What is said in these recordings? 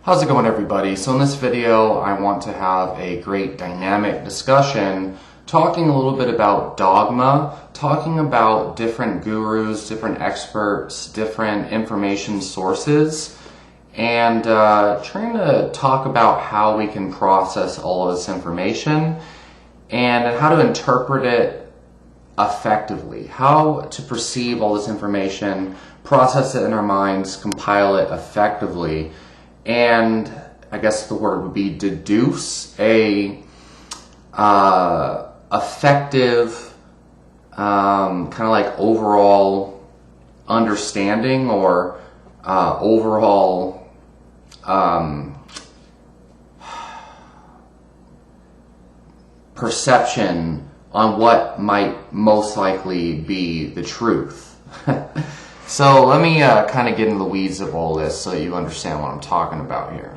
How's it going, everybody? So in this video I want to have a great dynamic discussion talking a little bit about dogma, talking about different gurus, different experts, different information sources, and trying to talk about how we can process all of this information and how to interpret it effectively, how to perceive all this information, process it in our minds, compile it effectively, and I guess the word would be deduce a effective kind of like overall understanding or overall perception on what might most likely be the truth. So let me kind of get in the weeds of all this so you understand what I'm talking about here.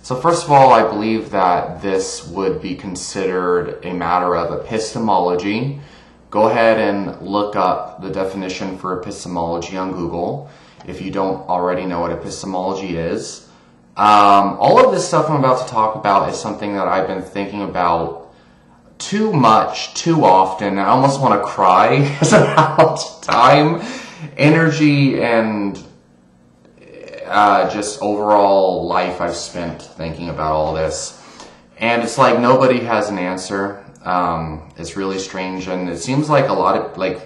So first of all, I believe that this would be considered a matter of epistemology. Go ahead and look up the definition for epistemology on Google if you don't already know what epistemology is. All of this stuff I'm about to talk about is something that I've been thinking about too much, too often. I almost want to cry because of how much time, energy, and just overall life I've spent thinking about all this. And it's like nobody has an answer. It's really strange, and it seems like a lot of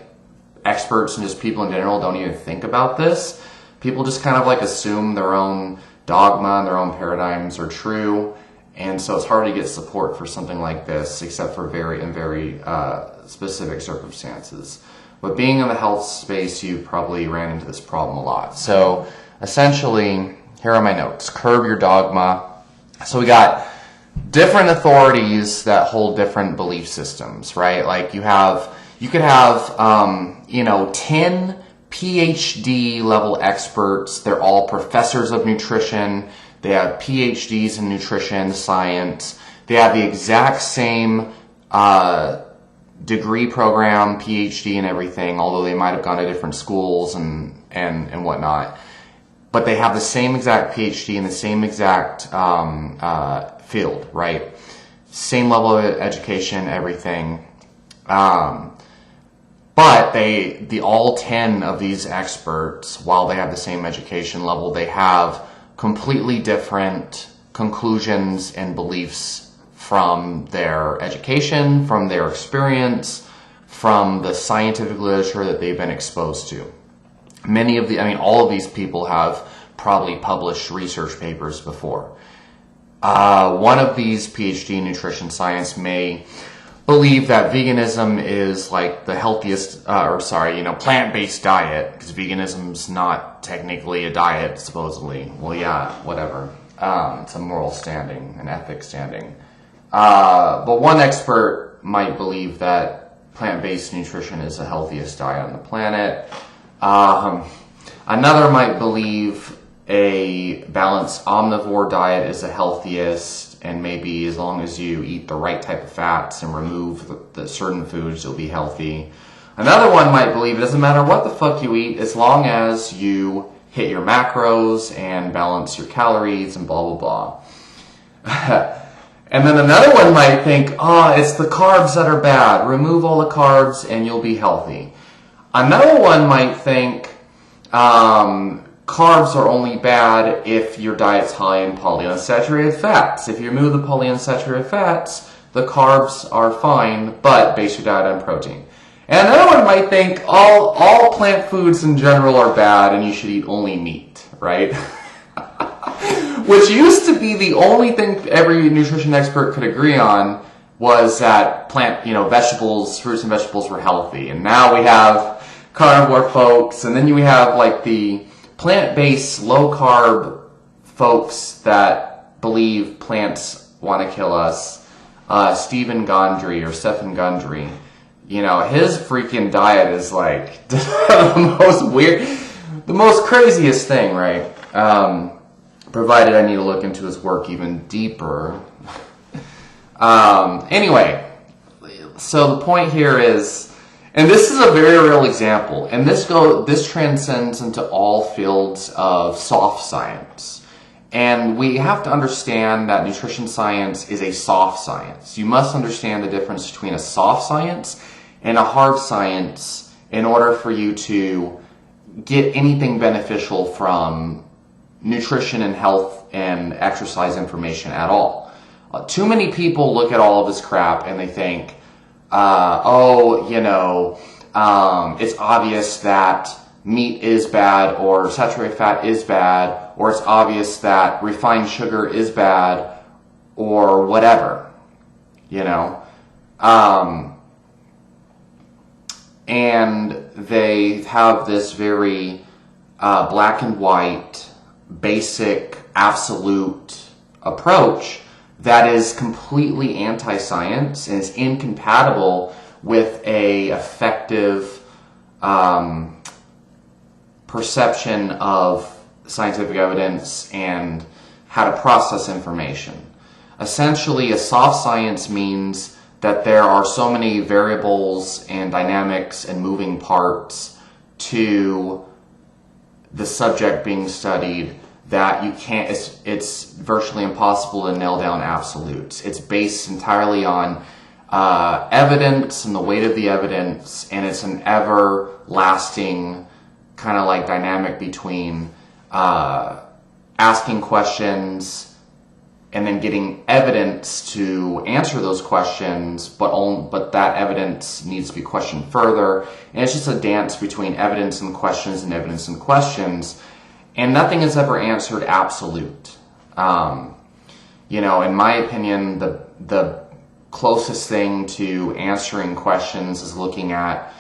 experts and just people in general don't even think about this. People just kind of assume their own dogma and their own paradigms are true. And so it's hard to get support for something like this, except for very specific circumstances. But being in the health space, you probably ran into this problem a lot. So essentially, here are my notes. Curb your dogma. So we got different authorities that hold different belief systems, right? Like you could have 10 PhD level experts. They're all professors of nutrition. They have PhDs in nutrition science. They have the exact same degree program, PhD and everything, although they might have gone to different schools and whatnot. But they have the same exact PhD in the same exact field, right? Same level of education, everything. But all 10 of these experts, while they have the same education level, they have completely different conclusions and beliefs from their education, from their experience, from the scientific literature that they've been exposed to. All of these people have probably published research papers before. One of these PhD in nutrition science may believe that veganism is the healthiest, plant-based diet, because veganism's not technically a diet, supposedly. Well, yeah, whatever. It's a moral standing, an ethics standing. But one expert might believe that plant-based nutrition is the healthiest diet on the planet. Another might believe a balanced omnivore diet is the healthiest, and maybe as long as you eat the right type of fats and remove the certain foods, you'll be healthy. Another one might believe it doesn't matter what the fuck you eat as long as you hit your macros and balance your calories and blah, blah, blah. And then another one might think, it's the carbs that are bad. Remove all the carbs and you'll be healthy. Another one might think carbs are only bad if your diet's high in polyunsaturated fats. If you remove the polyunsaturated fats, the carbs are fine, but base your diet on protein. And another one might think all plant foods in general are bad and you should eat only meat, right? Which used to be the only thing every nutrition expert could agree on, was that vegetables, fruits and vegetables were healthy. And now we have carnivore folks, and then we have the plant-based, low-carb folks that believe plants want to kill us. Stephen Gundry, his freaking diet is the most craziest thing, right? Provided I need to look into his work even deeper. Anyway, so the point here is, and this is a very real example, and this transcends into all fields of soft science. And we have to understand that nutrition science is a soft science. You must understand the difference between a soft science and a hard science in order for you to get anything beneficial from nutrition and health and exercise information at all. Too many people look at all of this crap and they think, it's obvious that meat is bad, or saturated fat is bad, or it's obvious that refined sugar is bad, or whatever, and they have this very black and white, basic, absolute approach that is completely anti-science and is incompatible with a effective perception of scientific evidence and how to process information. Essentially, a soft science means that there are so many variables and dynamics and moving parts to the subject being studied that you can't, it's virtually impossible to nail down absolutes. It's based entirely on evidence and the weight of the evidence, and it's an everlasting kind of like dynamic between asking questions and then getting evidence to answer those questions, but that evidence needs to be questioned further. And it's just a dance between evidence and questions and evidence and questions, and nothing is ever answered absolute. In my opinion, the closest thing to answering questions is looking at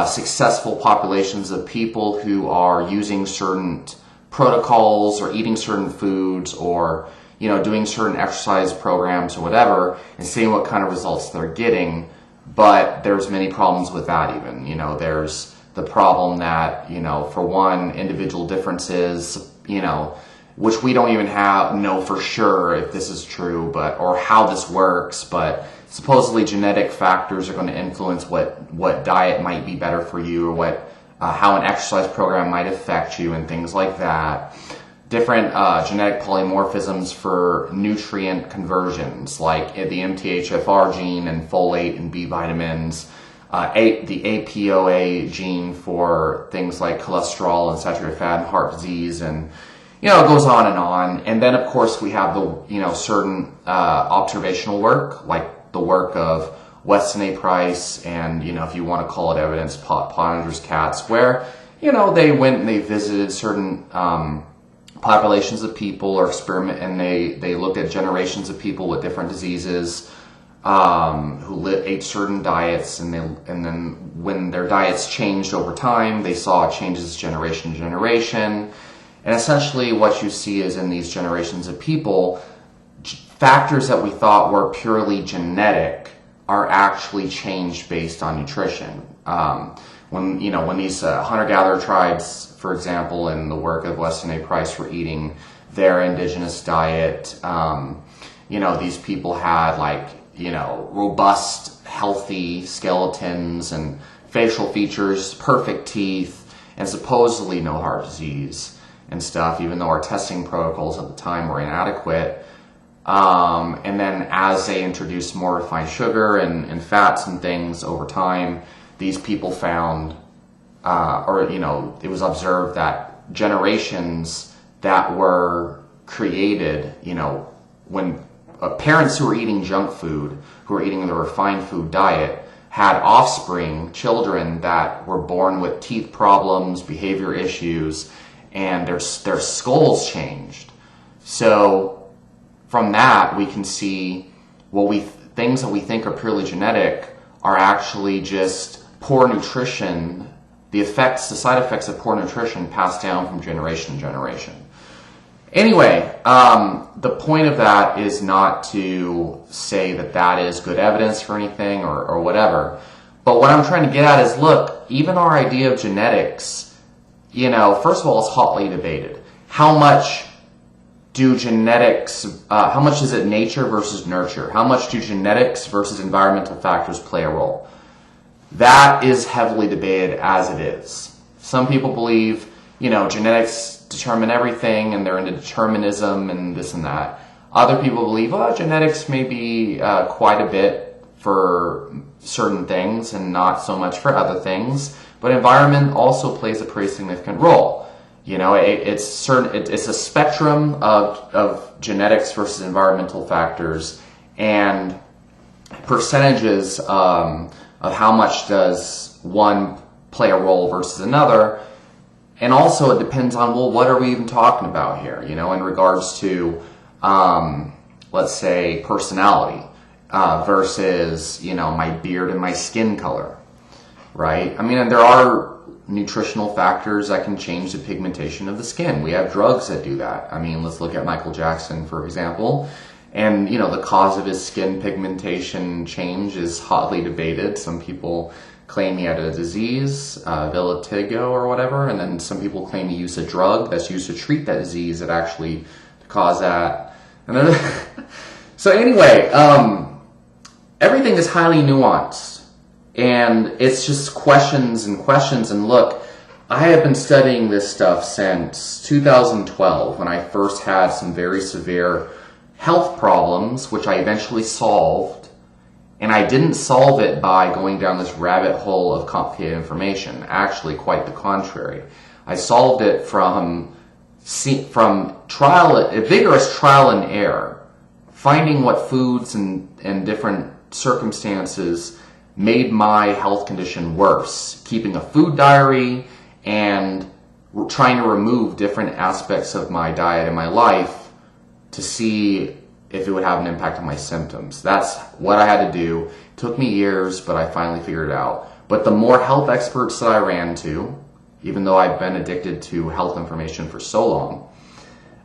successful populations of people who are using certain protocols or eating certain foods or doing certain exercise programs or whatever, and seeing what kind of results they're getting. But there's many problems with that even. There's the problem that, for one, individual differences, which we don't even know for sure if this is true, or how this works, but supposedly genetic factors are going to influence what diet might be better for you, or how an exercise program might affect you, and things like that. Different genetic polymorphisms for nutrient conversions, like the MTHFR gene and folate and B vitamins, the APOA gene for things like cholesterol and saturated fat and heart disease, and it goes on. And then of course we have the certain observational work, like the work of Weston A. Price, and if you want to call it evidence, Pottinger's cats, where they went and they visited certain populations of people or experiment, and they looked at generations of people with different diseases who ate certain diets, and then when their diets changed over time, they saw changes generation to generation. And essentially what you see is in these generations of people, factors that we thought were purely genetic are actually changed based on nutrition. When these hunter-gatherer tribes, for example, in the work of Weston A. Price, were eating their indigenous diet, these people had robust, healthy skeletons and facial features, perfect teeth, and supposedly no heart disease and stuff, even though our testing protocols at the time were inadequate. And then as they introduced more refined sugar and fats and things over time, these people found, it was observed that generations that were created, when parents who were eating junk food, who were eating the refined food diet, had offspring, children that were born with teeth problems, behavior issues, and their skulls changed. So from that, we can see things that we think are purely genetic are actually just poor nutrition, the side effects of poor nutrition passed down from generation to generation. Anyway, the point of that is not to say that is good evidence for anything or whatever. But what I'm trying to get at is, look, even our idea of genetics, first of all, it's hotly debated. How much is it nature versus nurture? How much do genetics versus environmental factors play a role? That is heavily debated as it is. Some people believe, genetics determine everything, and they're into determinism and this and that. Other people believe, well, genetics may be quite a bit for certain things and not so much for other things. But environment also plays a pretty significant role. You know, it's a spectrum of genetics versus environmental factors, and percentages of how much does one play a role versus another. And also it depends on, well, what are we even talking about here? You know, in regards to, let's say, personality versus, you know, my beard and my skin color, right? I mean, there are nutritional factors that can change the pigmentation of the skin. We have drugs that do that. I mean, let's look at Michael Jackson, for example. And, you know, the cause of his skin pigmentation change is hotly debated. Some people claim he had a disease, vitiligo or whatever, and then some people claim he used a drug that's used to treat that disease that actually caused that. And then, so anyway, everything is highly nuanced, and it's just questions and questions. And look, I have been studying this stuff since 2012 when I first had some very severe health problems, which I eventually solved. And I didn't solve it by going down this rabbit hole of complicated information. Actually, quite the contrary. I solved it from vigorous trial and error, finding what foods and different circumstances made my health condition worse, keeping a food diary and trying to remove different aspects of my diet and my life to see if it would have an impact on my symptoms. That's what I had to do. It took me years, but I finally figured it out. But the more health experts that I ran to, even though I've been addicted to health information for so long,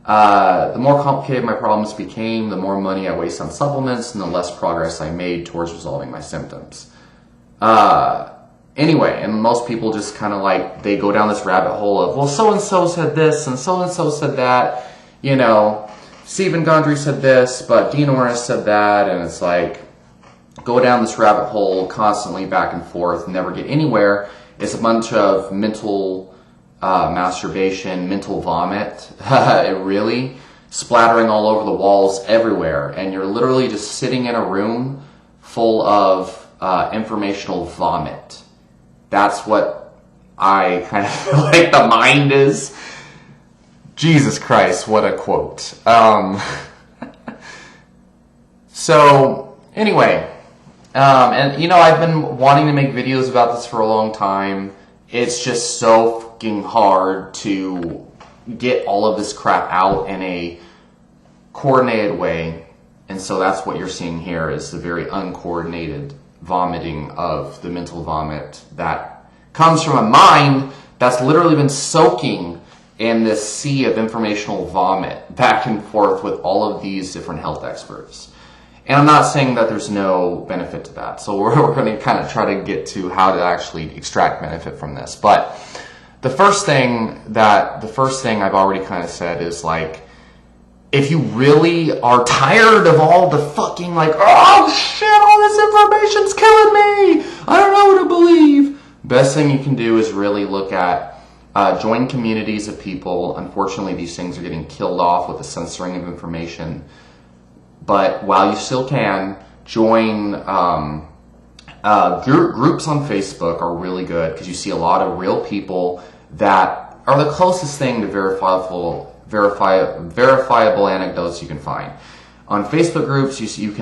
the more complicated my problems became, the more money I waste on supplements, and the less progress I made towards resolving my symptoms. Anyway, and most people just kind of like, they go down this rabbit hole of, well, so-and-so said this, and so-and-so said that, you know, Stephen Gondry said this, but Dean Ornish said that, and it's like, go down this rabbit hole constantly back and forth, never get anywhere. It's a bunch of mental masturbation, mental vomit, it really, splattering all over the walls everywhere, and you're literally just sitting in a room full of informational vomit. That's what I kind of feel like the mind is. Jesus Christ, what a quote. So, anyway, and you know, I've been wanting to make videos about this for a long time. It's just so fucking hard to get all of this crap out in a coordinated way. And so that's what you're seeing here, is the very uncoordinated vomiting of the mental vomit that comes from a mind that's literally been soaking in this sea of informational vomit back and forth with all of these different health experts. And I'm not saying that there's no benefit to that. So we're going to kind of try to get to how to actually extract benefit from this. But the first thing I've already kind of said is, like, if you really are tired of all the fucking, like, oh shit, all this information's killing me, I don't know what to believe, best thing you can do is really look at join communities of people. Unfortunately, these things are getting killed off with the censoring of information. But while you still can, join groups on Facebook are really good, because you see a lot of real people that are the closest thing to verifiable anecdotes you can find. On Facebook groups, you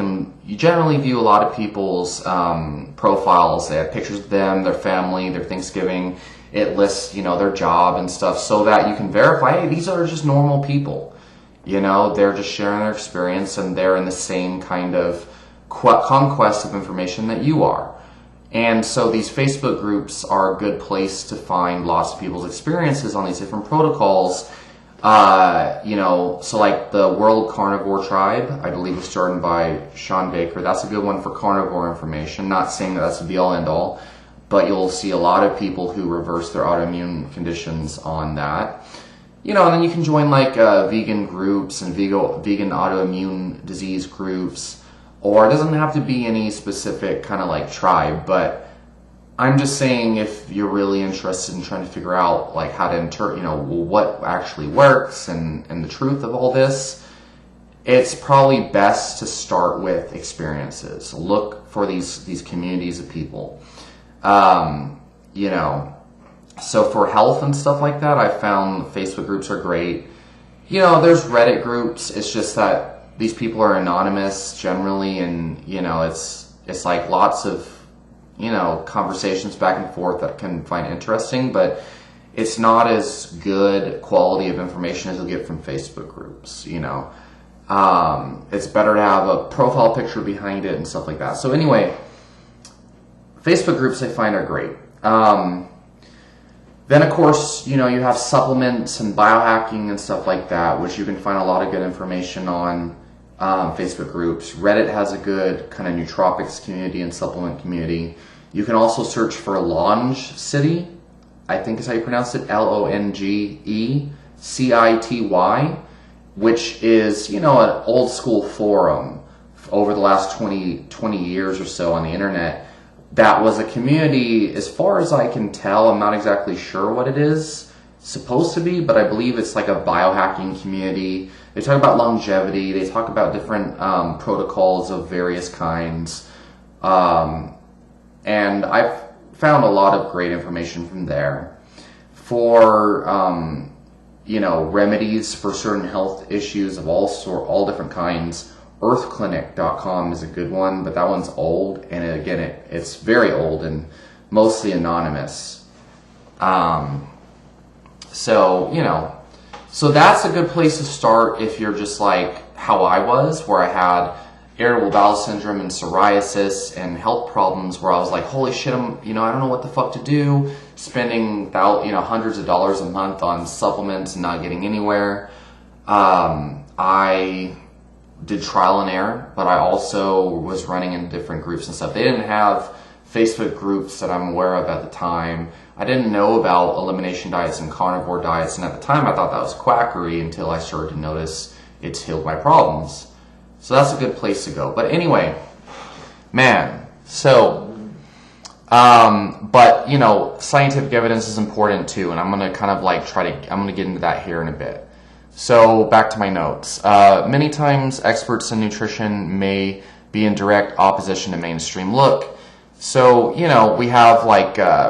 generally view a lot of people's profiles. They have pictures of them, their family, their Thanksgiving. It lists, you know, their job and stuff, so that you can verify, hey, these are just normal people. You know, they're just sharing their experience, and they're in the same kind of conquest of information that you are. And so these Facebook groups are a good place to find lots of people's experiences on these different protocols. You know, so like the World Carnivore Tribe, I believe was started by Sean Baker. That's a good one for carnivore information. Not saying that that's the be-all, end-all, but you'll see a lot of people who reverse their autoimmune conditions on that. You know, and then you can join like vegan groups and vegan autoimmune disease groups, or it doesn't have to be any specific kind of like tribe, but I'm just saying, if you're really interested in trying to figure out like how to what actually works and the truth of all this, it's probably best to start with experiences. Look for these communities of people. So for health and stuff like that, I found Facebook groups are great. There's Reddit groups. It's just that these people are anonymous generally, and it's like lots of conversations back and forth that I can find interesting, but it's not as good quality of information as you'll get from Facebook groups. It's better to have a profile picture behind it and stuff like that. So anyway, Facebook groups I find are great. Then of course, you have supplements and biohacking and stuff like that, which you can find a lot of good information on Facebook groups. Reddit has a good kind of nootropics community and supplement community. You can also search for Longe City, I think is how you pronounce it, LONGECITY, which is, an old school forum over the last 20 years or so on the internet. That was a community, as far as I can tell, I'm not exactly sure what it is supposed to be, but I believe it's like a biohacking community. They talk about longevity, they talk about different protocols of various kinds, and I've found a lot of great information from there. For remedies for certain health issues of all different kinds, earthclinic.com is a good one, but that one's old, and it's very old and mostly anonymous. So that's a good place to start if you're just like how I was, where I had irritable bowel syndrome and psoriasis and health problems, where I was like, holy shit, I don't know what the fuck to do, spending hundreds of dollars a month on supplements and not getting anywhere. I did trial and error, but I also was running in different groups and stuff. They didn't have Facebook groups that I'm aware of at the time. I didn't know about elimination diets and carnivore diets, and at the time I thought that was quackery until I started to notice it's healed my problems. So that's a good place to go. But anyway, but scientific evidence is important too, and I'm going to kind of I'm going to get into that here in a bit. So back to my notes. Many times experts in nutrition may be in direct opposition to mainstream look. So, we have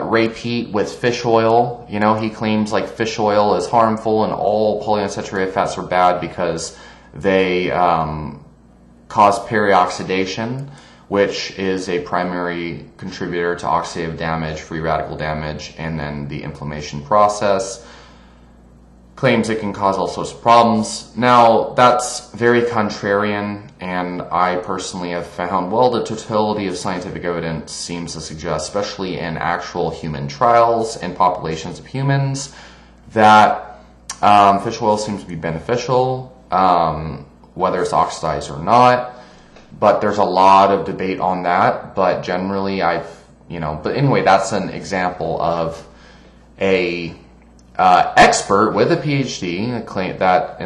Ray Peat with fish oil. He claims fish oil is harmful and all polyunsaturated fats are bad because they cause perioxidation, which is a primary contributor to oxidative damage, free radical damage, and then the inflammation process. Claims it can cause all sorts of problems. Now, that's very contrarian, and I personally have found, the totality of scientific evidence seems to suggest, especially in actual human trials and populations of humans, that fish oil seems to be beneficial, whether it's oxidized or not. But there's a lot of debate on that. But generally, but anyway, that's an example of a expert with a PhD claim that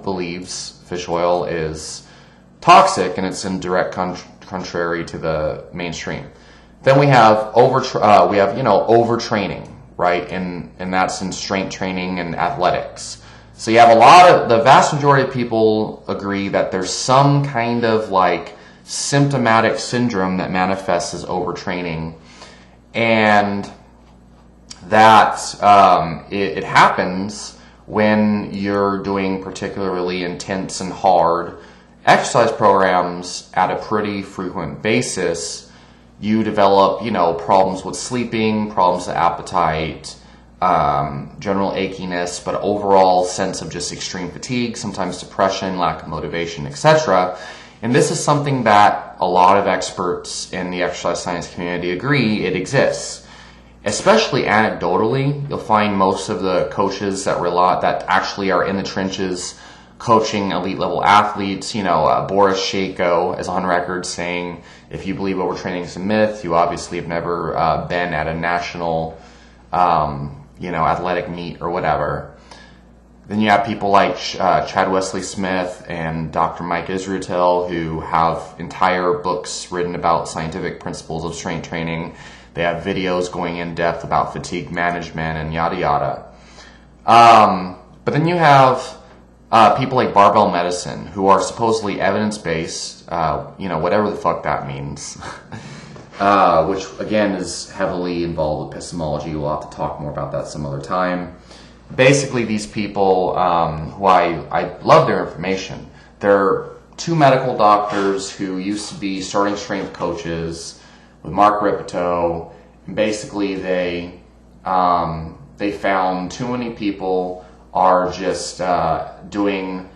believes fish oil is toxic, and it's in direct contrary to the mainstream. Then we have overtraining, right? And that's in strength training and athletics. So you have the vast majority of people agree that there's some kind of symptomatic syndrome that manifests as overtraining, and that it happens when you're doing particularly intense and hard exercise programs at a pretty frequent basis. You develop, problems with sleeping, problems with appetite, general achiness, but overall sense of just extreme fatigue, sometimes depression, lack of motivation, etc. And this is something that a lot of experts in the exercise science community agree it exists. Especially anecdotally, you'll find most of the coaches that actually are in the trenches coaching elite level athletes. Boris Shako is on record saying, if you believe overtraining is a myth, you obviously have never been at a national, athletic meet or whatever. Then you have people like Chad Wesley Smith and Dr. Mike Israetel, who have entire books written about scientific principles of strength training. They have videos going in depth about fatigue management and yada yada. But then you have people like barbell medicine, who are supposedly evidence-based, whatever the fuck that means, which again is heavily involved with epistemology. We'll have to talk more about that some other time. Basically, these people, who I love their information, they're two medical doctors who used to be starting strength coaches with Mark Ripito, and basically they found too many people are just doing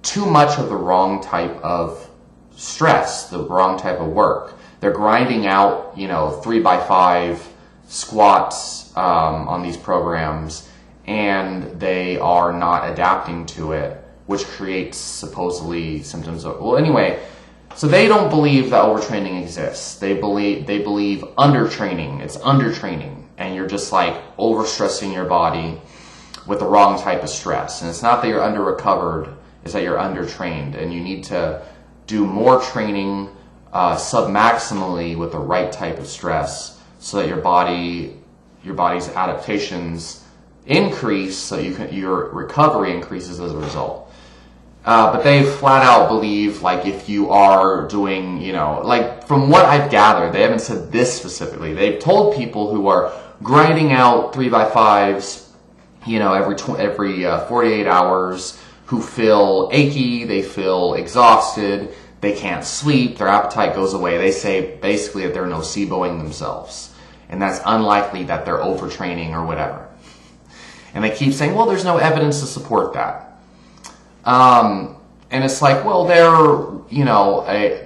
too much of the wrong type of stress, the wrong type of work. They're grinding out, 3x5 squats on these programs, and they are not adapting to it, which creates supposedly symptoms of, so they don't believe that overtraining exists. They believe undertraining. It's undertraining, and you're just like overstressing your body with the wrong type of stress. And it's not that you're under-recovered, it's that you're undertrained, and you need to do more training submaximally with the right type of stress so that your body's adaptations increase, so your recovery increases as a result. But they flat out believe, like, if you are doing, from what I've gathered, they haven't said this specifically. They've told people who are grinding out 3x5s, every 48 hours, who feel achy, they feel exhausted, they can't sleep, their appetite goes away. They say basically that they're noceboing themselves. And that's unlikely that they're overtraining or whatever. And they keep saying, well, there's no evidence to support that. And it's like, well, they're,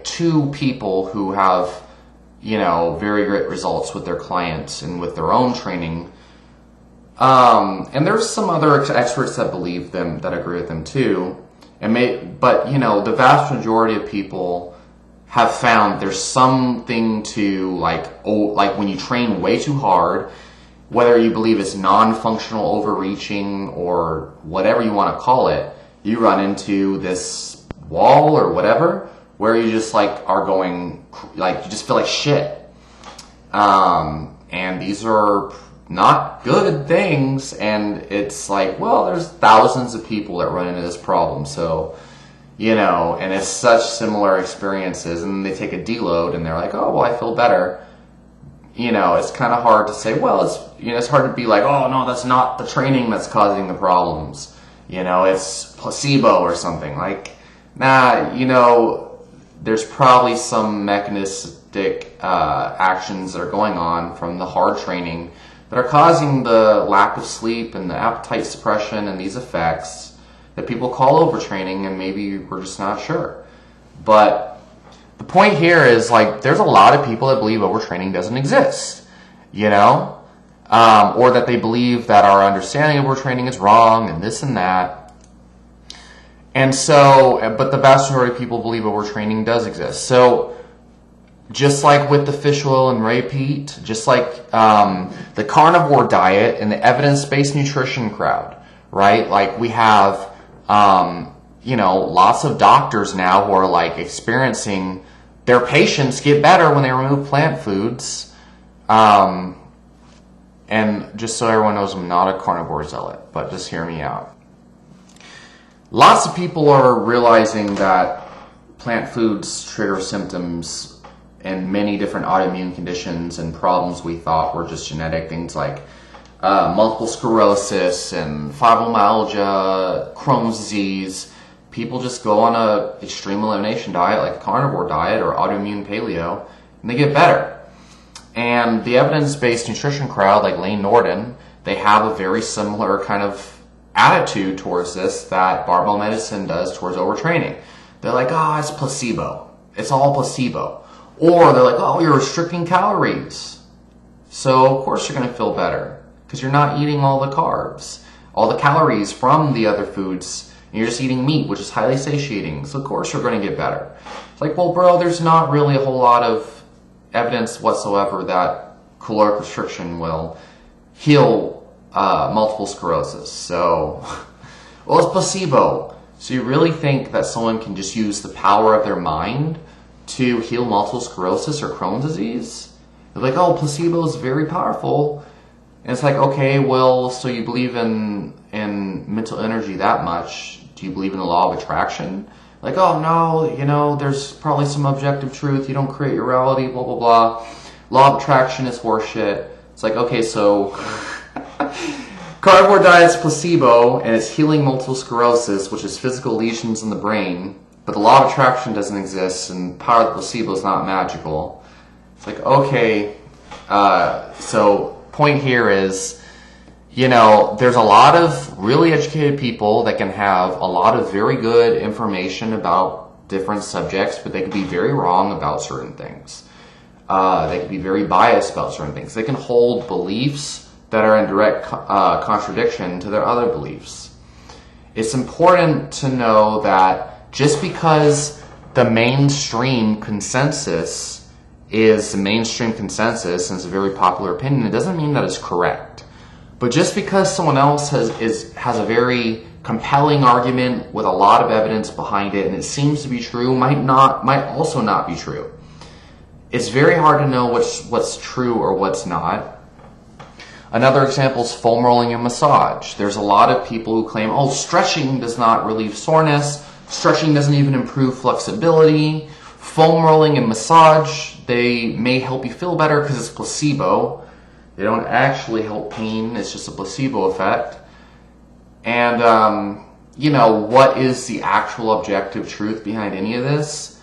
two people who have, very great results with their clients and with their own training. And there's some other experts that believe them, that agree with them too. But the vast majority of people have found there's something to, like when you train way too hard, whether you believe it's non-functional overreaching or whatever you want to call it, you run into this wall or whatever where you just are going, you just feel like shit. And these are not good things, and it's like, well, there's thousands of people that run into this problem, so, and it's such similar experiences, and they take a deload and they're like, oh, well, I feel better. It's kind of hard to say, well, it's hard to be like, oh, no, that's not the training that's causing the problems. It's placebo or something. There's probably some mechanistic actions that are going on from the hard training that are causing the lack of sleep and the appetite suppression and these effects that people call overtraining, and maybe we're just not sure. But the point here is, there's a lot of people that believe overtraining doesn't exist, or that they believe that our understanding of overtraining is wrong and this and that. And so, but the vast majority of people believe overtraining does exist. So, just like with the fish oil and repeat, just like the carnivore diet and the evidence-based nutrition crowd, right? We have, lots of doctors now who are experiencing their patients get better when they remove plant foods. And just so everyone knows, I'm not a carnivore zealot, but just hear me out. Lots of people are realizing that plant foods trigger symptoms and many different autoimmune conditions and problems we thought were just genetic, things like multiple sclerosis and fibromyalgia, Crohn's disease. People just go on a extreme elimination diet, like a carnivore diet or autoimmune paleo, and they get better. And the evidence-based nutrition crowd, like Lane Norton, they have a very similar kind of attitude towards this that barbell medicine does towards overtraining. They're like, oh, it's placebo. It's all placebo. Or they're like, oh, you're restricting calories. So, of course, you're going to feel better because you're not eating all the carbs, all the calories from the other foods. And you're just eating meat, which is highly satiating. So, of course, you're going to get better. It's like, well, bro, there's not really a whole lot of evidence whatsoever that caloric restriction will heal multiple sclerosis. So, well, it's placebo. So you really think that someone can just use the power of their mind to heal multiple sclerosis or Crohn's disease? They're like, oh, placebo is very powerful. And it's like, okay, well, so you believe in mental energy that much. Do you believe in the law of attraction? Like, oh, no, there's probably some objective truth. You don't create your reality, blah, blah, blah. Law of attraction is horseshit. It's like, okay, so carnivore diet's placebo, and it's healing multiple sclerosis, which is physical lesions in the brain, but the law of attraction doesn't exist, and power of the placebo is not magical. It's like, okay, so point here is, there's a lot of really educated people that can have a lot of very good information about different subjects, but they can be very wrong about certain things. They can be very biased about certain things. They can hold beliefs that are in direct contradiction to their other beliefs. It's important to know that just because the mainstream consensus is the mainstream consensus and it's a very popular opinion, it doesn't mean that it's correct. But just because someone else has a very compelling argument with a lot of evidence behind it and it seems to be true, might also not be true. It's very hard to know what's true or what's not. Another example is foam rolling and massage. There's a lot of people who claim, oh, stretching does not relieve soreness. Stretching doesn't even improve flexibility. Foam rolling and massage, they may help you feel better because it's placebo. They don't actually help pain. It's just a placebo effect. And, what is the actual objective truth behind any of this?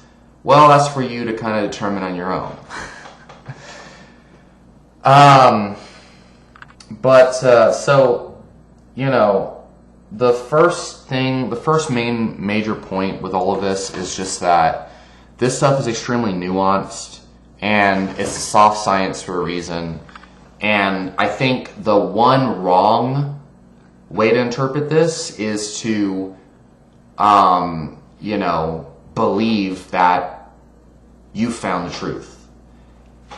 Well, that's for you to kind of determine on your own. The first main major point with all of this is just that this stuff is extremely nuanced and it's a soft science for a reason. And I think the one wrong way to interpret this is to, believe that you found the truth.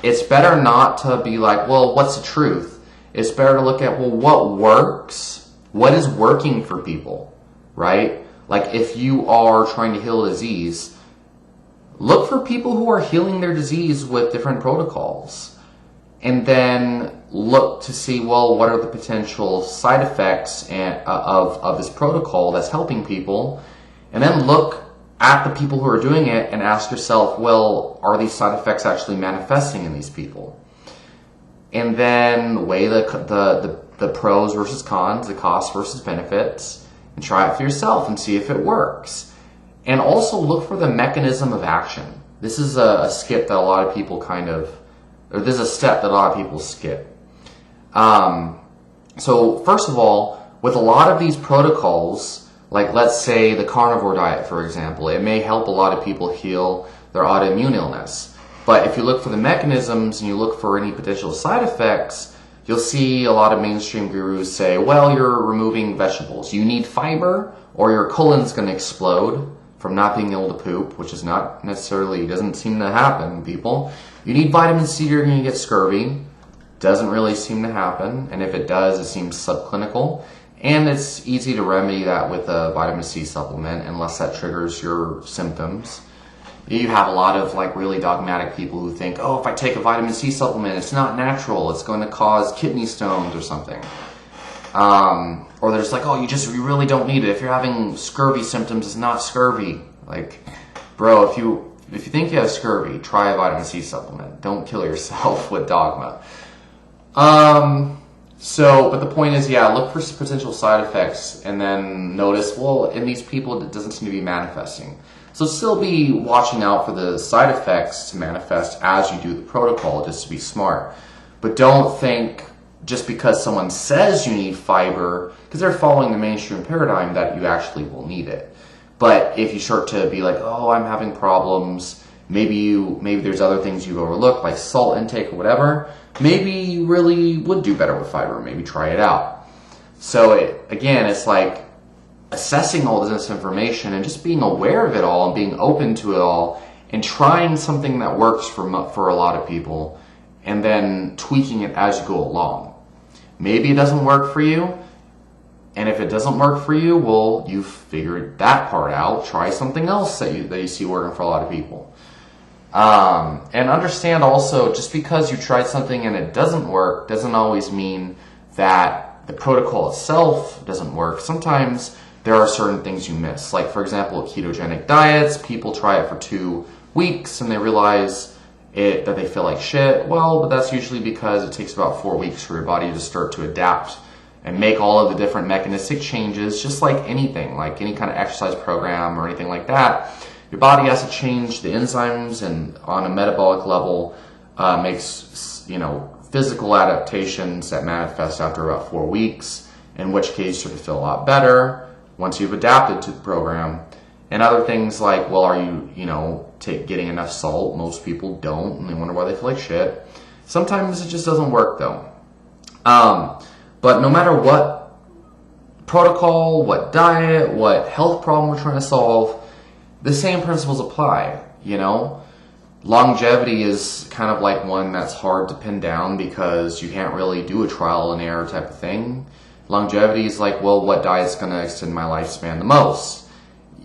It's better not to be like, well, what's the truth? It's better to look at, well, what works? What is working for people, right? Like if you are trying to heal a disease, look for people who are healing their disease with different protocols. And then look to see, well, what are the potential side effects of this protocol that's helping people? And then look at the people who are doing it and ask yourself, well, are these side effects actually manifesting in these people? And then weigh the pros versus cons, the costs versus benefits, and try it for yourself and see if it works. And also look for the mechanism of action. This is a skip that a lot of people this is a step that a lot of people skip. So first of all, with a lot of these protocols, like let's say the carnivore diet, for example, it may help a lot of people heal their autoimmune illness. But if you look for the mechanisms and you look for any potential side effects, you'll see a lot of mainstream gurus say, well, you're removing vegetables. You need fiber or your colon's going to explode from not being able to poop, which is not necessarily, doesn't seem to happen, people. You need vitamin C, you're going to get scurvy. Doesn't really seem to happen. And if it does, it seems subclinical. And it's easy to remedy that with a vitamin C supplement unless that triggers your symptoms. You have a lot of really dogmatic people who think, oh, if I take a vitamin C supplement, it's not natural. It's going to cause kidney stones or something. Or they're just like, oh, you really don't need it. If you're having scurvy symptoms, it's not scurvy. Like, bro, if you think you have scurvy, try a vitamin C supplement. Don't kill yourself with Dogma. But the point is, look for potential side effects and then notice, well, in these people, it doesn't seem to be manifesting. So still be watching out for the side effects to manifest as you do the protocol, just to be smart. But don't think just because someone says you need fiber, because they're following the mainstream paradigm, that you actually will need it. But if you start to be like, oh, I'm having problems, maybe there's other things you've overlooked, like salt intake or whatever, maybe you really would do better with fiber. Maybe try it out. So it's like assessing all this information and just being aware of it all and being open to it all and trying something that works for a lot of people and then tweaking it as you go along. Maybe it doesn't work for you. And if it doesn't work for you, well, you've figured that part out. Try something else that you see working for a lot of people. And understand also, just because you tried something and it doesn't work doesn't always mean that the protocol itself doesn't work. Sometimes there are certain things you miss. Like, for example, ketogenic diets, people try it for 2 weeks and they realize that they feel like shit. Well, but that's usually because it takes about 4 weeks for your body to start to adapt and make all of the different mechanistic changes, just like anything, like any kind of exercise program or anything like that. Your body has to change the enzymes, and on a metabolic level, makes, physical adaptations that manifest after about 4 weeks, in which case you're going to feel a lot better once you've adapted to the program. And other things like, well, are you, getting enough salt? Most people don't, and they wonder why they feel like shit. Sometimes it just doesn't work, though. But no matter what protocol, what diet, what health problem we're trying to solve, the same principles apply, Longevity is kind of like one that's hard to pin down because you can't really do a trial and error type of thing. Longevity is like, well, what diet's going to extend my lifespan the most?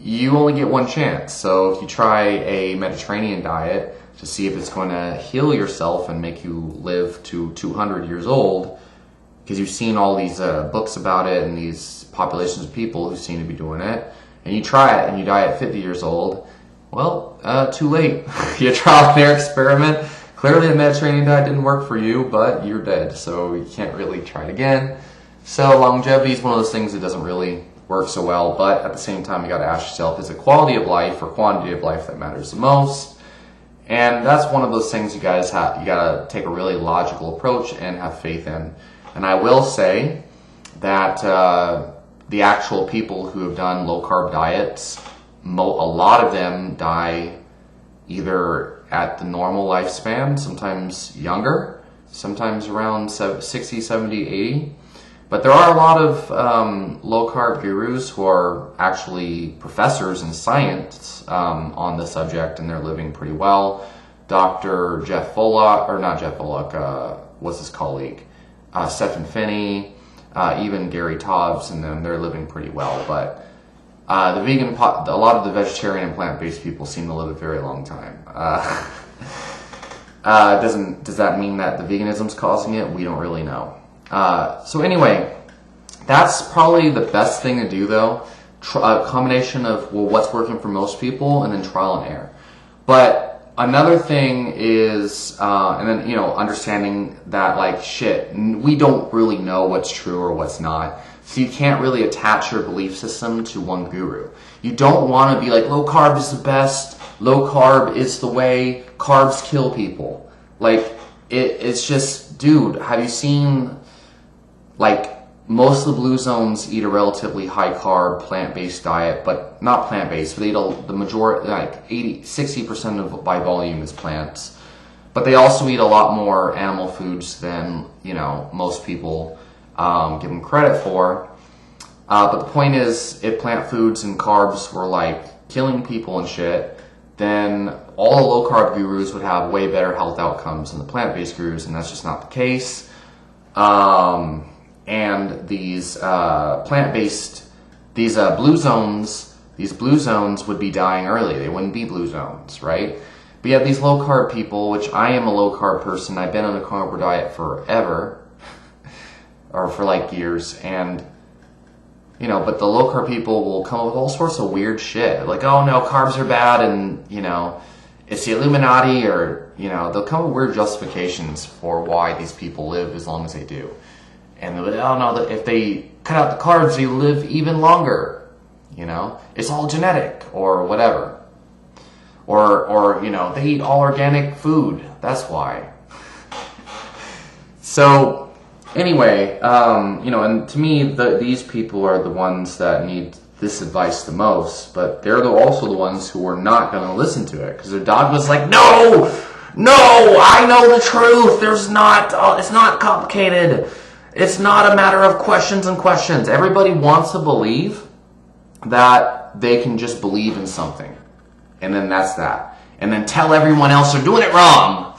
You only get one chance. So if you try a Mediterranean diet to see if it's going to heal yourself and make you live to 200 years old, because you've seen all these books about it and these populations of people who seem to be doing it, and you try it and you die at 50 years old, well, too late. You trial and error experiment. Clearly the Mediterranean diet didn't work for you, but you're dead, so you can't really try it again. So longevity is one of those things that doesn't really work so well, but at the same time you got to ask yourself, is it quality of life or quantity of life that matters the most? And that's one of those things you got to take a really logical approach and have faith in. And I will say that the actual people who have done low-carb diets, a lot of them die either at the normal lifespan, sometimes younger, sometimes around 60, 70, 80. But there are a lot of low-carb gurus who are actually professors in science on the subject, and they're living pretty well. Dr. Jeff Volek, or not Jeff Volek, what's his colleague? Stephen Finney, even Gary Taubes, and them, they're living pretty well. But a lot of the vegetarian and plant-based people seem to live a very long time. Does that mean that the veganism's causing it? We don't really know. So anyway, that's probably the best thing to do, though. A combination of, well, what's working for most people, and then trial and error. But another thing is, and then, understanding that, like, shit, we don't really know what's true or what's not. So you can't really attach your belief system to one guru. You don't want to be like, low carb is the best, low carb is the way, carbs kill people. Like, it's just, dude, have you seen, like, most of the blue zones eat a relatively high carb plant-based diet, but not plant-based, but they eat the majority, like 60% of by volume is plants. But they also eat a lot more animal foods than, most people give them credit for. But the point is, if plant foods and carbs were like killing people and shit, then all the low carb gurus would have way better health outcomes than the plant-based gurus, and that's just not the case. And these plant-based, these blue zones would be dying early. They wouldn't be blue zones, right? But yeah, these low-carb people, which I am a low-carb person, I've been on a carnivore diet forever, or for like years, and, but the low-carb people will come up with all sorts of weird shit. Like, oh no, carbs are bad, and, it's the Illuminati, or, they'll come up with weird justifications for why these people live as long as they do. And they'll be like, oh no, if they cut out the carbs, they live even longer. It's all genetic or whatever. Or they eat all organic food. That's why. So anyway, and to me, these people are the ones that need this advice the most, but they're also the ones who are not going to listen to it because their dogma's like, no, I know the truth. It's not complicated. It's not a matter of questions and questions. Everybody wants to believe that they can just believe in something. And then that's that. And then tell everyone else they're doing it wrong.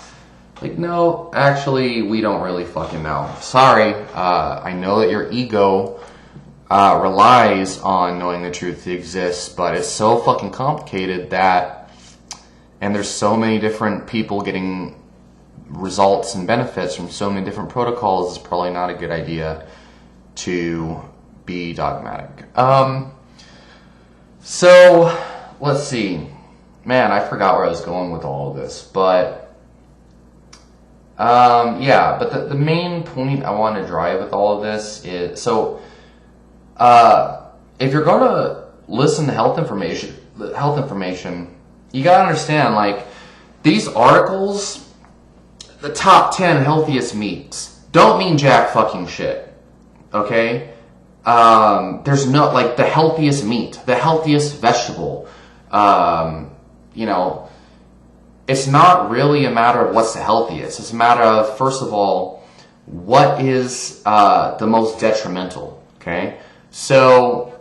Like, no, actually, we don't really fucking know. Sorry. I know that your ego relies on knowing the truth exists, but it's so fucking complicated that And there's so many different people getting results and benefits from so many different protocols, it's probably not a good idea to be dogmatic. So, let's see. Man, I forgot where I was going with all of this, but yeah, but the main point I want to drive with all of this is, so if you're going to listen to health information, you gotta understand, like, these articles, the top 10 healthiest meats, don't mean jack fucking shit, okay? There's no, like, the healthiest meat, the healthiest vegetable, you know, it's not really a matter of what's the healthiest. It's a matter of, first of all, what is the most detrimental, okay? So,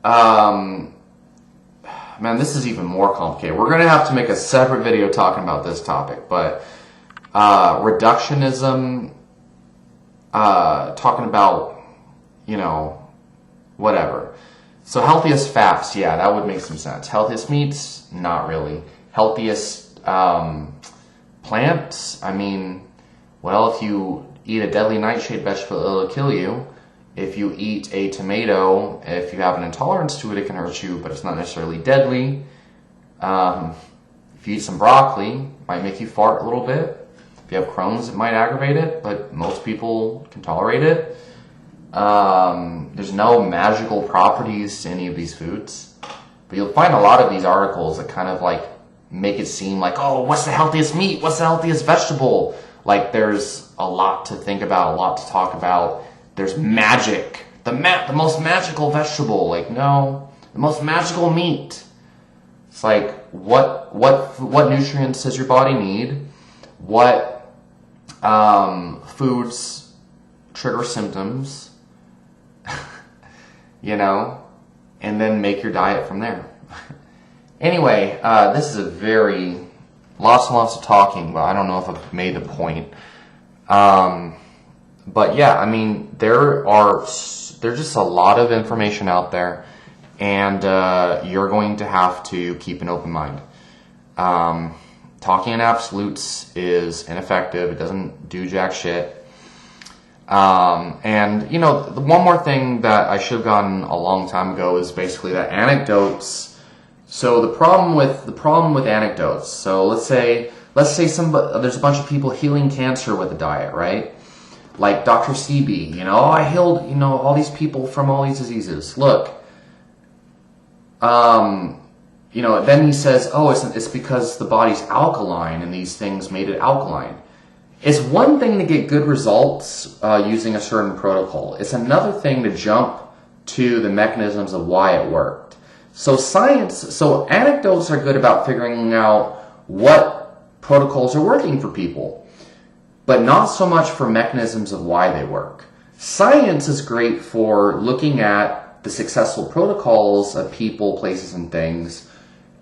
man, this is even more complicated. We're going to have to make a separate video talking about this topic, but reductionism, talking about, you know, whatever. So healthiest fats, yeah, that would make some sense. Healthiest meats, not really. Healthiest plants, I mean, well, if you eat a deadly nightshade vegetable, it'll kill you. If you eat a tomato, if you have an intolerance to it, it can hurt you, but it's not necessarily deadly. If you eat some broccoli, it might make you fart a little bit. If you have Crohn's, it might aggravate it, but most people can tolerate it. There's no magical properties to any of these foods. But you'll find a lot of these articles that kind of like make it seem like, oh, what's the healthiest meat? What's the healthiest vegetable? Like, there's a lot to think about, a lot to talk about. There's magic, the most magical vegetable. Like, no, the most magical meat. It's like, what nutrients does your body need? What foods trigger symptoms? You know, and then make your diet from there. Anyway, this is a very lots and lots of talking, but I don't know if I've made the point. But yeah, I mean, there's just a lot of information out there, and you're going to have to keep an open mind. Talking in absolutes is ineffective. It doesn't do jack shit. And, you know, the one more thing that I should have gotten a long time ago is basically that anecdotes. So the problem with anecdotes. So let's say there's a bunch of people healing cancer with a diet, right? Like Dr. Sebi, you know, I healed, you know, all these people from all these diseases. Look, you know, then he says, oh, it's because the body's alkaline and these things made it alkaline. It's one thing to get good results using a certain protocol. It's another thing to jump to the mechanisms of why it worked. So anecdotes are good about figuring out what protocols are working for people, but not so much for mechanisms of why they work. Science is great for looking at the successful protocols of people, places, and things,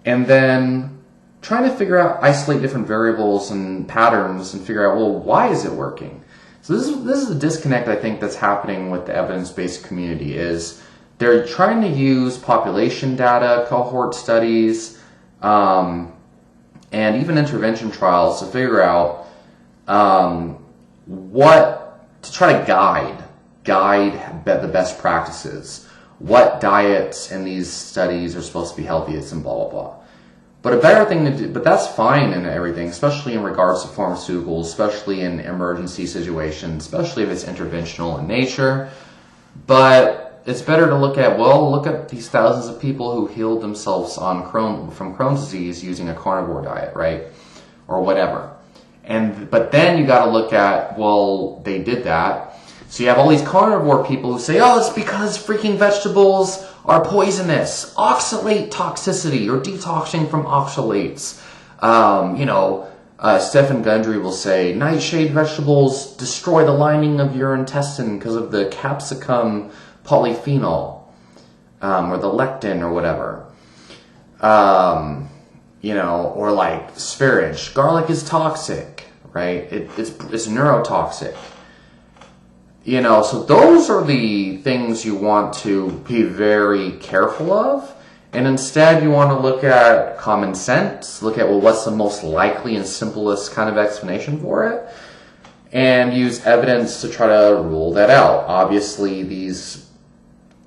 and then trying to isolate different variables and patterns and figure out, well, why is it working? So this is a disconnect, I think, that's happening with the evidence-based community, is they're trying to use population data, cohort studies, and even intervention trials to figure out to try to guide the best practices, what diets in these studies are supposed to be healthiest, and blah, blah, blah. But a better thing to do, but that's fine in everything, especially in regards to pharmaceuticals, especially in emergency situations, especially if it's interventional in nature. But it's better to look at these thousands of people who healed themselves from Crohn's disease using a carnivore diet, right? Or whatever. But then you got to look at, well, they did that. So you have all these carnivore people who say, oh, it's because freaking vegetables are poisonous. Oxalate toxicity, or detoxing from oxalates. Stephen Gundry will say, nightshade vegetables destroy the lining of your intestine because of the capsicum polyphenol, or the lectin or whatever. Or like spinach. Garlic is toxic, right? It's neurotoxic. So those are the things you want to be very careful of. And instead, you want to look at common sense, look at, well, what's the most likely and simplest kind of explanation for it, and use evidence to try to rule that out. Obviously, these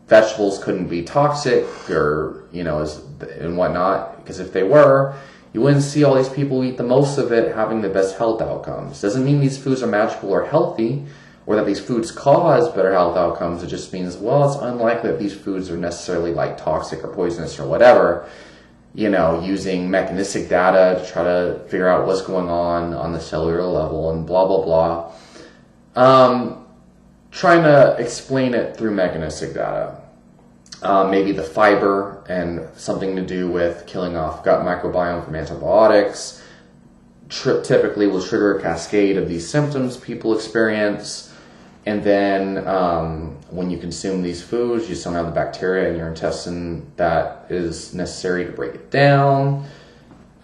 vegetables couldn't be toxic or, and whatnot, because if they were, you wouldn't see all these people eat the most of it having the best health outcomes. Doesn't mean these foods are magical or healthy, or that these foods cause better health outcomes. It just means, well, it's unlikely that these foods are necessarily like toxic or poisonous or whatever. Using mechanistic data to try to figure out what's going on the cellular level and blah, blah, blah. Trying to explain it through mechanistic data. Maybe the fiber and something to do with killing off gut microbiome from antibiotics typically will trigger a cascade of these symptoms people experience. And then when you consume these foods, you just don't have the bacteria in your intestine that is necessary to break it down.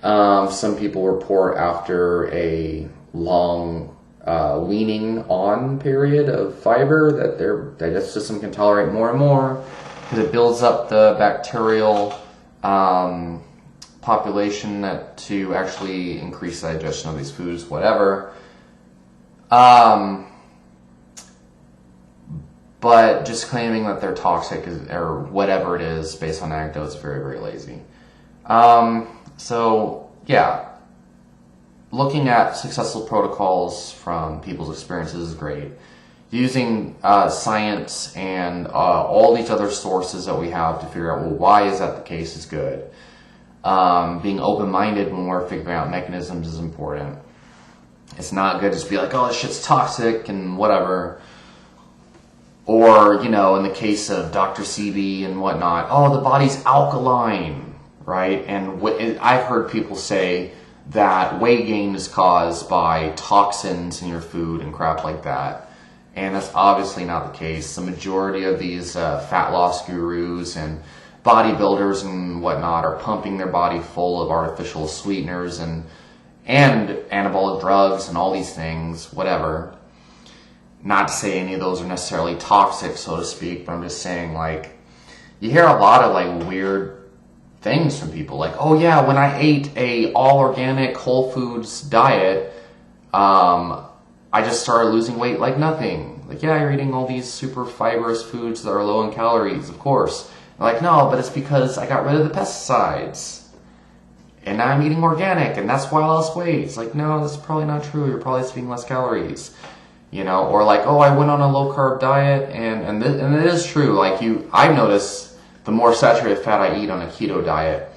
Some people report after a long weaning on period of fiber that their digestive system can tolerate more and more because it builds up the bacterial population to actually increase the digestion of these foods, whatever. But just claiming that they're toxic or whatever it is based on anecdotes is very, very lazy. So, yeah, looking at successful protocols from people's experiences is great. Using science and all these other sources that we have to figure out, well, why is that the case is good. Being open-minded when we're figuring out mechanisms is important. It's not good to just be like, oh, this shit's toxic and whatever. Or, in the case of Dr. CB and whatnot, oh, the body's alkaline, right? And I've heard people say that weight gain is caused by toxins in your food and crap like that. And that's obviously not the case. The majority of these fat loss gurus and bodybuilders and whatnot are pumping their body full of artificial sweeteners and anabolic drugs and all these things, whatever. Not to say any of those are necessarily toxic, so to speak, but I'm just saying, you hear a lot of, weird things from people. Like, oh, yeah, when I ate a all-organic Whole Foods diet, I just started losing weight like nothing. Like, yeah, you're eating all these super fibrous foods that are low in calories, of course. They're like, no, but it's because I got rid of the pesticides. And now I'm eating organic, and that's why I lost weight. It's like, no, that's probably not true. You're probably just eating less calories. Or oh, I went on a low carb diet, and it is true. I've noticed the more saturated fat I eat on a keto diet,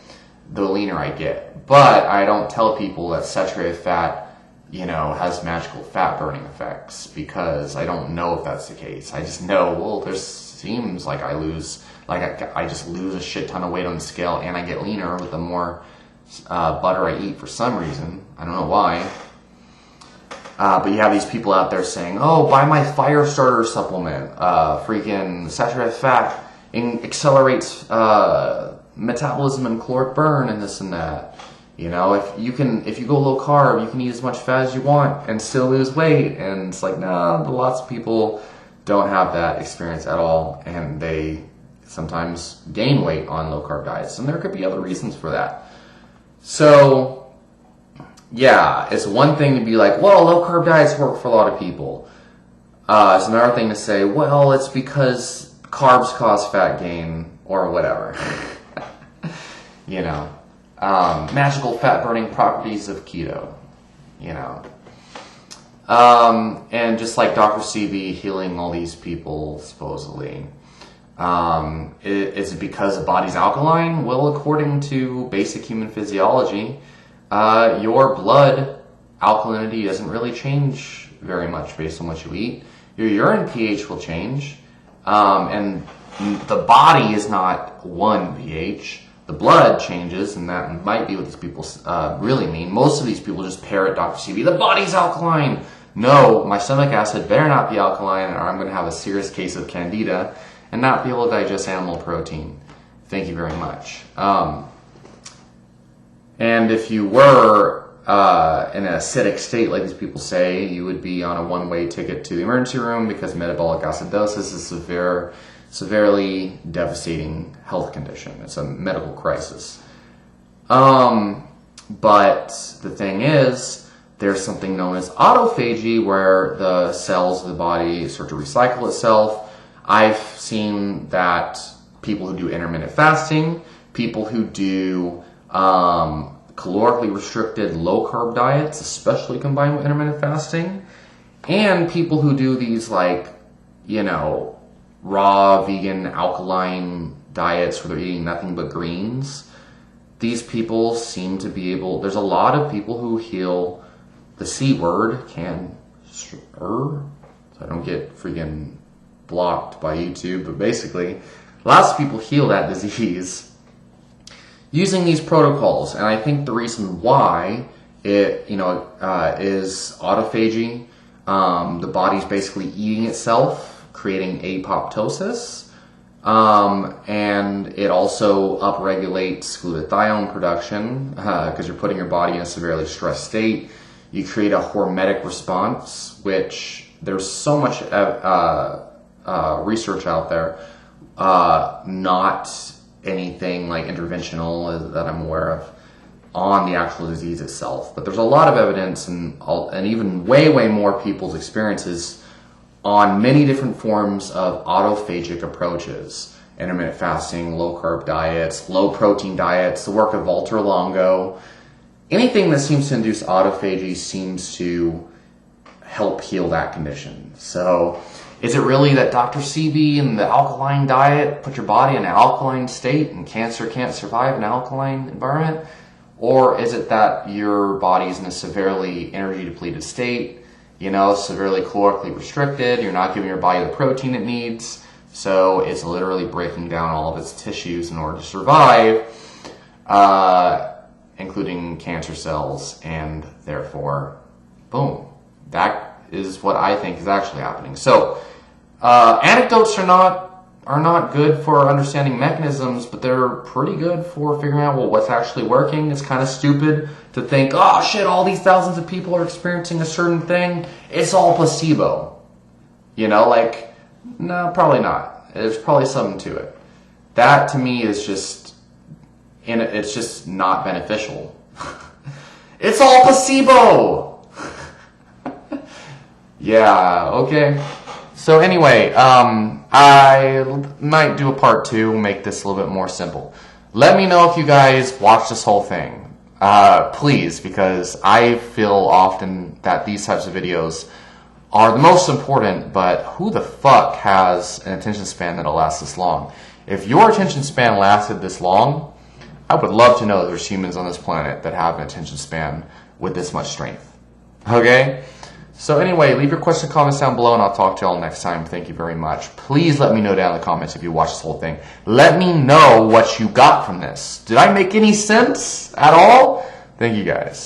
the leaner I get. But I don't tell people that saturated fat, has magical fat burning effects because I don't know if that's the case. I just know, well, there seems like I just lose a shit ton of weight on the scale and I get leaner with the more butter I eat for some reason. I don't know why. But you have these people out there saying, oh, buy my fire starter supplement. Freaking saturated fat accelerates metabolism and caloric burn and this and that. If you go low carb, you can eat as much fat as you want and still lose weight. And it's like, no, lots of people don't have that experience at all. And they sometimes gain weight on low carb diets. And there could be other reasons for that. So, yeah, it's one thing to be like, well, low carb diets work for a lot of people. It's another thing to say, well, it's because carbs cause fat gain or whatever. Magical fat burning properties of keto, and just like Dr. CB healing all these people supposedly. Is it because the body's alkaline? Well, according to basic human physiology, your blood alkalinity doesn't really change very much based on what you eat. Your urine pH will change, and the body is not one pH. The blood changes, and that might be what these people really mean. Most of these people just parrot Dr. CB. The body's alkaline. No, my stomach acid better not be alkaline, or I'm going to have a serious case of candida and not be able to digest animal protein. Thank you very much. And if you were in an acidic state, like these people say, you would be on a one-way ticket to the emergency room because metabolic acidosis is a severely devastating health condition. It's a medical crisis. But the thing is, there's something known as autophagy, where the cells of the body start to recycle itself. I've seen that people who do intermittent fasting, people who do calorically restricted low-carb diets, especially combined with intermittent fasting, and people who do these, like, you know, raw, vegan, alkaline diets where they're eating nothing but greens, these people seem to be able... There's a lot of people who heal the C word, cancer, so I don't get freaking blocked by YouTube, but basically, lots of people heal that disease using these protocols. And I think the reason why it, is autophagy. The body's basically eating itself, creating apoptosis. And it also upregulates glutathione production because you're putting your body in a severely stressed state. You create a hormetic response, which there's so much research out there, not anything like interventional that I'm aware of on the actual disease itself. But there's a lot of evidence and even way more people's experiences on many different forms of autophagic approaches. Intermittent fasting, low-carb diets, low-protein diets, the work of Walter Longo. Anything that seems to induce autophagy seems to help heal that condition. So is it really that Dr. Sebi and the alkaline diet put your body in an alkaline state and cancer can't survive an alkaline environment? Or is it that your body's in a severely energy-depleted state, severely calorically restricted, you're not giving your body the protein it needs, so it's literally breaking down all of its tissues in order to survive, including cancer cells, and therefore, boom. That is what I think is actually happening. So, anecdotes are not good for understanding mechanisms, but they're pretty good for figuring out, what's actually working. It's kind of stupid to think, oh shit, all these thousands of people are experiencing a certain thing. It's all placebo. No, probably not. There's probably something to it. That to me is it's just not beneficial. It's all placebo! Yeah, okay. So anyway, I might do a part 2, make this a little bit more simple. Let me know if you guys watch this whole thing. Please, because I feel often that these types of videos are the most important, but who the fuck has an attention span that'll last this long? If your attention span lasted this long, I would love to know there's humans on this planet that have an attention span with this much strength. Okay? So anyway, leave your questions and comments down below, and I'll talk to y'all next time. Thank you very much. Please let me know down in the comments if you watched this whole thing. Let me know what you got from this. Did I make any sense at all? Thank you guys.